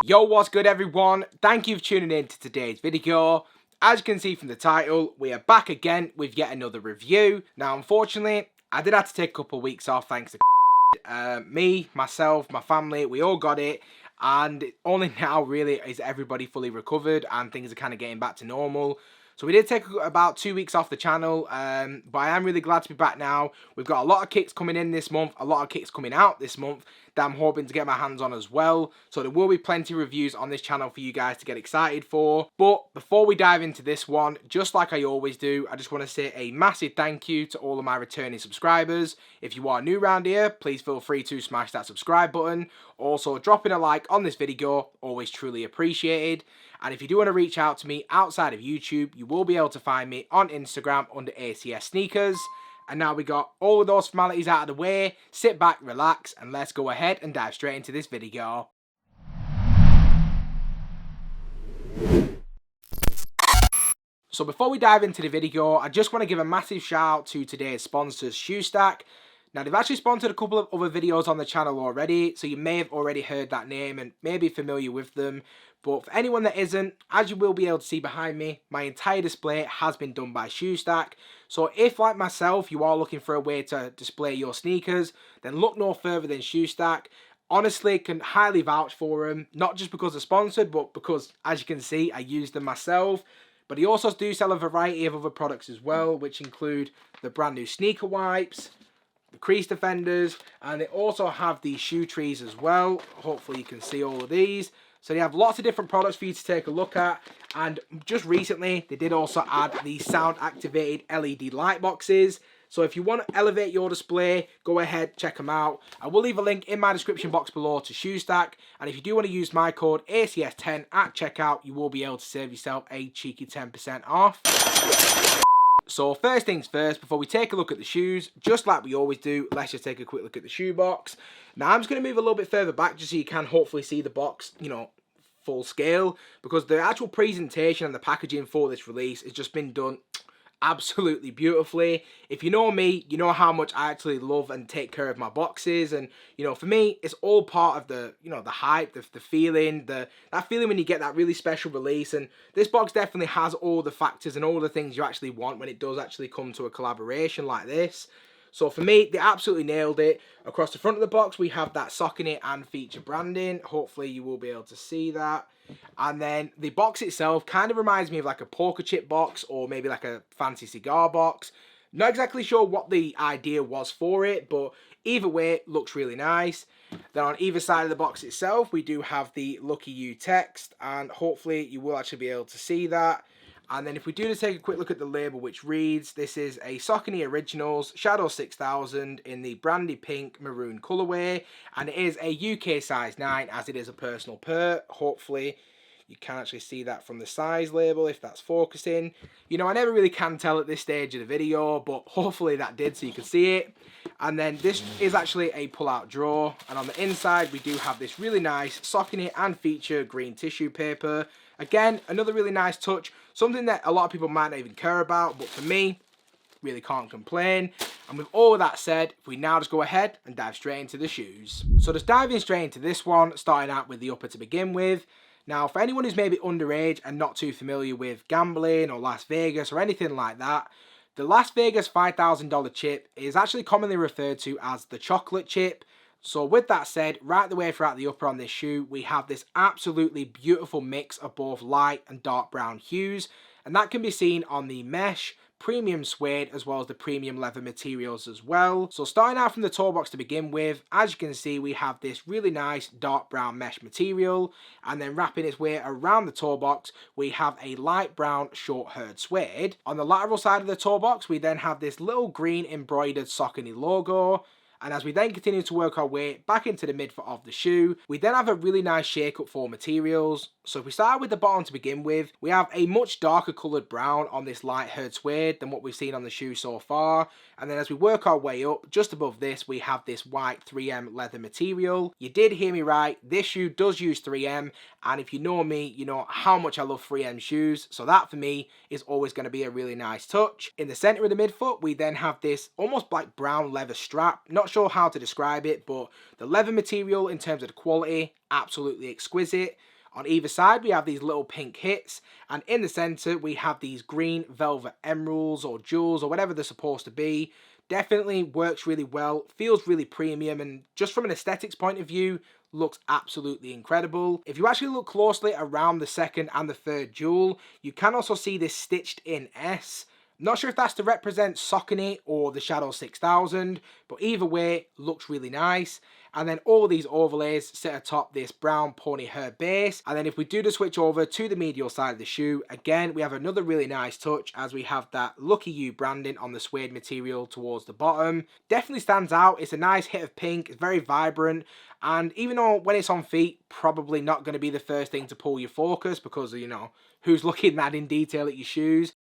Yo, what's good everyone? Thank you for tuning in to today's video. As you can see from the title, we are back again with yet another review. Now, unfortunately, I did have to take a couple of weeks off thanks to me, myself, my family, we all got it. And only now really is everybody fully recovered and things are kind of getting back to normal. So we did take about 2 weeks off the channel, but I am really glad to be back now. We've got a lot of kicks coming in this month, a lot of kicks coming out this month that I'm hoping to get my hands on as well. So there will be plenty of reviews on this channel for you guys to get excited for. But before we dive into this one, just like I always do, I just want to say a massive thank you to all of my returning subscribers. If you are new around here, please feel free to smash that subscribe button. Also, dropping a like on this video, always truly appreciated. And if you do want to reach out to me outside of YouTube, you will be able to find me on Instagram under ACS Sneakers. And now we got all of those formalities out of the way, sit back, relax, and let's go ahead and dive straight into this video. So before we dive into the video, I just want to give a massive shout out to today's sponsors, Shoestack. Now, they've actually sponsored a couple of other videos on the channel already, so you may have already heard that name and may be familiar with them. But for anyone that isn't, as you will be able to see behind me, my entire display has been done by Shoestack. So if, like myself, you are looking for a way to display your sneakers, then look no further than Shoestack. Honestly, can highly vouch for them, not just because they're sponsored, but because, as you can see, I use them myself. But they also do sell a variety of other products as well, which include the brand new sneaker wipes, the crease defenders, and they also have the shoe trees as well. Hopefully you can see all of these. So they have lots of different products for you to take a look at. And just recently, they did also add the sound activated LED light boxes. So if you want to elevate your display, go ahead, check them out. I will leave a link in my description box below to Shoestack. And if you do want to use my code ACS10 at checkout, you will be able to save yourself a cheeky 10% off. So first things first, before we take a look at the shoes, just like we always do, let's just take a quick look at the shoe box. Now I'm just going to move a little bit further back just so you can hopefully see the box, full scale, because the actual presentation and the packaging for this release has just been done absolutely beautifully. If you know me, you know how much I actually love and take care of my boxes, and for me it's all part of the the hype, the feeling, that feeling when you get that really special release. And this box definitely has all the factors and all the things you actually want when it does actually come to a collaboration like this. So for me, they absolutely nailed it. Across the front of the box, we have that Saucony and Feature branding. Hopefully you will be able to see that. And then the box itself kind of reminds me of like a poker chip box or maybe like a fancy cigar box. Not exactly sure what the idea was for it, but either way, it looks really nice. Then on either side of the box itself, we do have the Lucky You text, and hopefully you will actually be able to see that. And then if we do just take a quick look at the label, which reads, this is a Saucony Originals Shadow 6000 in the brandy pink maroon colourway, and it is a UK size 9 as it is a personal pair. Hopefully you can actually see that from the size label if that's focusing. I never really can tell at this stage of the video, but hopefully that did so you can see it. And then this is actually a pull-out drawer, and on the inside we do have this really nice Saucony and Feature green tissue paper. Again, another really nice touch, something that a lot of people might not even care about, but for me, really can't complain. And with all of that said, if we now just go ahead and dive straight into the shoes. So just diving straight into this one, starting out with the upper to begin with. Now, for anyone who's maybe underage and not too familiar with gambling or Las Vegas or anything like that, the Las Vegas $5,000 chip is actually commonly referred to as the chocolate chip. So with that said, right the way throughout the upper on this shoe, we have this absolutely beautiful mix of both light and dark brown hues. And that can be seen on the mesh, premium suede, as well as the premium leather materials as well. So starting out from the toe box to begin with, as you can see, we have this really nice dark brown mesh material. And then wrapping its way around the toe box, we have a light brown short haired suede. On the lateral side of the toe box, we then have this little green embroidered Saucony logo. And as we then continue to work our way back into the midfoot of the shoe, we then have a really nice shake up for materials. So if we start with the bottom to begin with, we have a much darker coloured brown on this light haired suede than what we've seen on the shoe so far. And then as we work our way up, just above this, we have this white 3M leather material. You did hear me right, this shoe does use 3M, and if you know me, you know how much I love 3M shoes, so that for me is always going to be a really nice touch. In the centre of the midfoot, we then have this almost like brown leather strap. Not sure how to describe it, but the leather material in terms of the quality, absolutely exquisite. On either side, we have these little pink hits, and in the center, we have these green velvet emeralds or jewels or whatever they're supposed to be. Definitely works really well, feels really premium, and just from an aesthetics point of view, looks absolutely incredible. If you actually look closely around the second and the third jewel, you can also see this stitched in S. Not sure if that's to represent Saucony or the Shadow 6000, but either way, looks really nice. And then all these overlays sit atop this brown pony hair base. And then if we do the switch over to the medial side of the shoe, again, we have another really nice touch as we have that Lucky You branding on the suede material towards the bottom. Definitely stands out. It's a nice hit of pink. It's very vibrant. And even though when it's on feet, probably not going to be the first thing to pull your focus because, you know, who's looking that in detail at your shoes?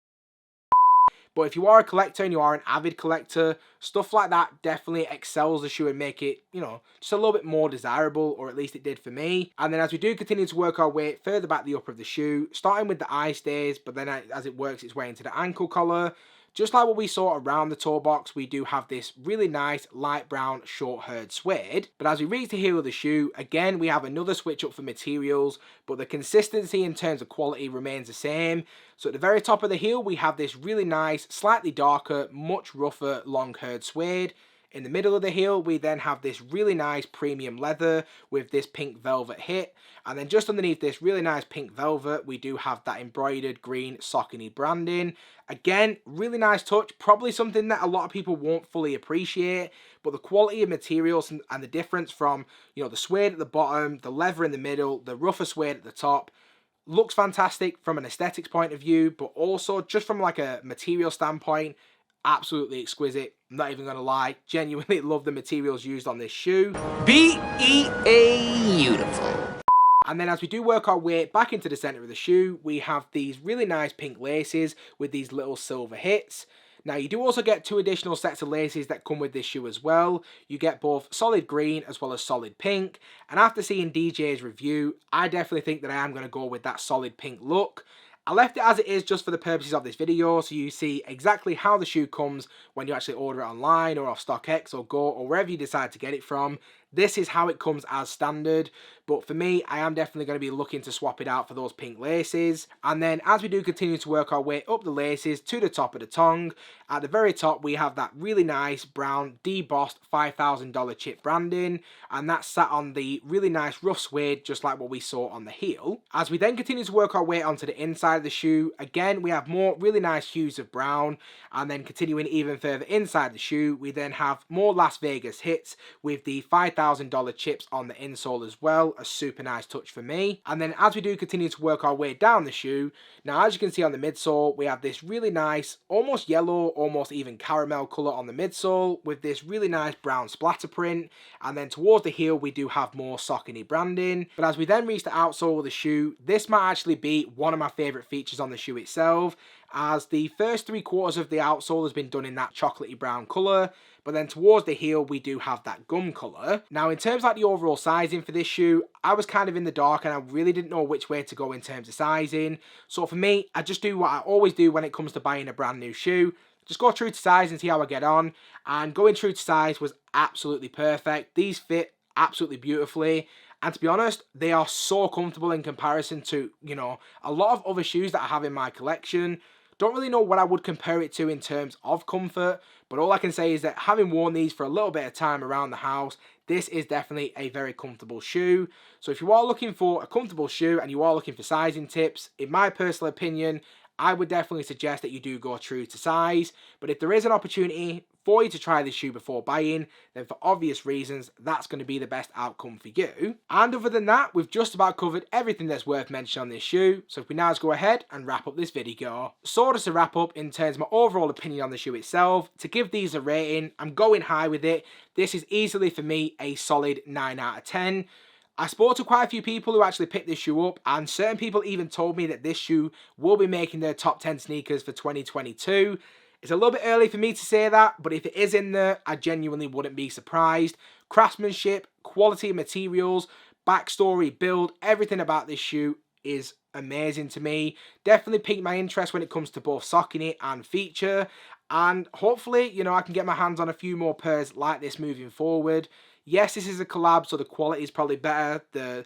But if you are a collector and you are an avid collector, stuff like that definitely excels the shoe and make it, you know, just a little bit more desirable, or at least it did for me. And then as we do continue to work our way further back the upper of the shoe, starting with the eye stays, but then as it works its way into the ankle collar, just like what we saw around the toe box, we do have this really nice light brown short-haired suede. But as we reach the heel of the shoe, again, we have another switch up for materials, but the consistency in terms of quality remains the same. So at the very top of the heel, we have this really nice, slightly darker, much rougher, long-haired suede. In the middle of the heel, we then have this really nice premium leather with this pink velvet hit. And then just underneath this really nice pink velvet, we do have that embroidered green Saucony branding. Again, really nice touch. Probably something that a lot of people won't fully appreciate. But the quality of materials and the difference from, you know, the suede at the bottom, the leather in the middle, the rougher suede at the top, looks fantastic from an aesthetics point of view. But also just from like a material standpoint, absolutely exquisite. I'm not even going to lie. Genuinely love the materials used on this shoe. Beautiful. And then as we do work our way back into the center of the shoe, we have these really nice pink laces with these little silver hits. Now you do also get 2 additional sets of laces that come with this shoe as well. You get both solid green as well as solid pink. And after seeing DJ's review, I definitely think that I am going to go with that solid pink look. I left it as it is just for the purposes of this video, so you see exactly how the shoe comes when you actually order it online or off StockX or Go or wherever you decide to get it from. This is how it comes as standard, but for me, I am definitely going to be looking to swap it out for those pink laces. And then as we do continue to work our way up the laces to the top of the tongue, at the very top we have that really nice brown debossed $5,000 chip branding, and that's sat on the really nice rough suede just like what we saw on the heel. As we then continue to work our way onto the inside of the shoe, again we have more really nice hues of brown, and then continuing even further inside the shoe, we then have more Las Vegas hits with the $5,000 chips on the insole as well, a super nice touch for me. And then as we do continue to work our way down the shoe, now as you can see on the midsole, we have this really nice, almost yellow, almost even caramel colour on the midsole with this really nice brown splatter print. And then towards the heel, we do have more Saucony branding. But as we then reach the outsole of the shoe, this might actually be one of my favourite features on the shoe itself, as the first 3/4 of the outsole has been done in that chocolatey brown colour, but then towards the heel we do have that gum colour. Now in terms of like the overall sizing for this shoe, I was kind of in the dark and I really didn't know which way to go in terms of sizing. So for me, I just do what I always do when it comes to buying a brand new shoe. Just go true to size and see how I get on. And going true to size was absolutely perfect. These fit absolutely beautifully. And to be honest, they are so comfortable in comparison to, you know, a lot of other shoes that I have in my collection. Don't really know what I would compare it to in terms of comfort, but all I can say is that having worn these for a little bit of time around the house, this is definitely a very comfortable shoe. So if you are looking for a comfortable shoe and you are looking for sizing tips, in my personal opinion, I would definitely suggest that you do go true to size. But if there is an opportunity for you to try this shoe before buying, then for obvious reasons, that's going to be the best outcome for you. And other than that, we've just about covered everything that's worth mentioning on this shoe. So if we now just go ahead and wrap up this video. So just to wrap up in terms of my overall opinion on the shoe itself, to give these a rating, I'm going high with it. This is easily for me a solid 9 out of 10. I spoke to quite a few people who actually picked this shoe up, and certain people even told me that this shoe will be making their top 10 sneakers for 2022. It's a little bit early for me to say that, but if it is in there, I genuinely wouldn't be surprised. Craftsmanship, quality of materials, backstory, build, everything about this shoe is amazing to me. Definitely piqued my interest when it comes to both Saucony and Feature. And hopefully, you know, I can get my hands on a few more pairs like this moving forward. Yes, this is a collab, so the quality is probably better. The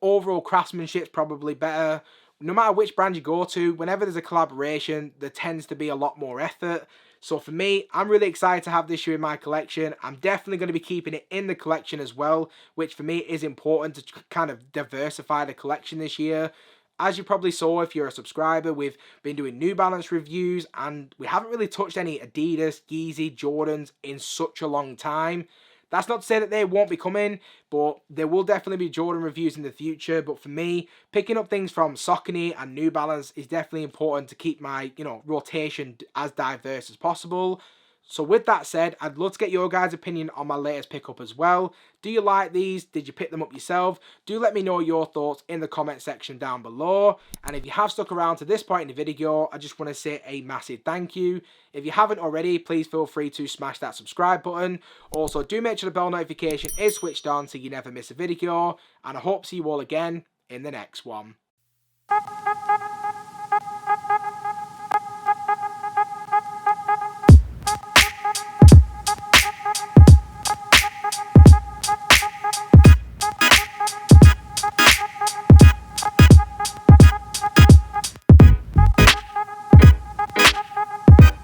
overall craftsmanship is probably better. No matter which brand you go to, whenever there's a collaboration, there tends to be a lot more effort. So for me, I'm really excited to have this shoe in my collection. I'm definitely going to be keeping it in the collection as well, which for me is important to kind of diversify the collection this year. As you probably saw if you're a subscriber, we've been doing New Balance reviews and we haven't really touched any Adidas, Yeezy, Jordans in such a long time. That's not to say that they won't be coming, but there will definitely be Jordan reviews in the future. But for me, picking up things from Saucony and New Balance is definitely important to keep my, you know, rotation as diverse as possible. So with that said, I'd love to get your guys' opinion on my latest pickup as well. Do you like these? Did you pick them up yourself? Do let me know your thoughts in the comment section down below. And if you have stuck around to this point in the video, I just want to say a massive thank you. If you haven't already, please feel free to smash that subscribe button. Also, do make sure the bell notification is switched on so you never miss a video. And I hope to see you all again in the next one.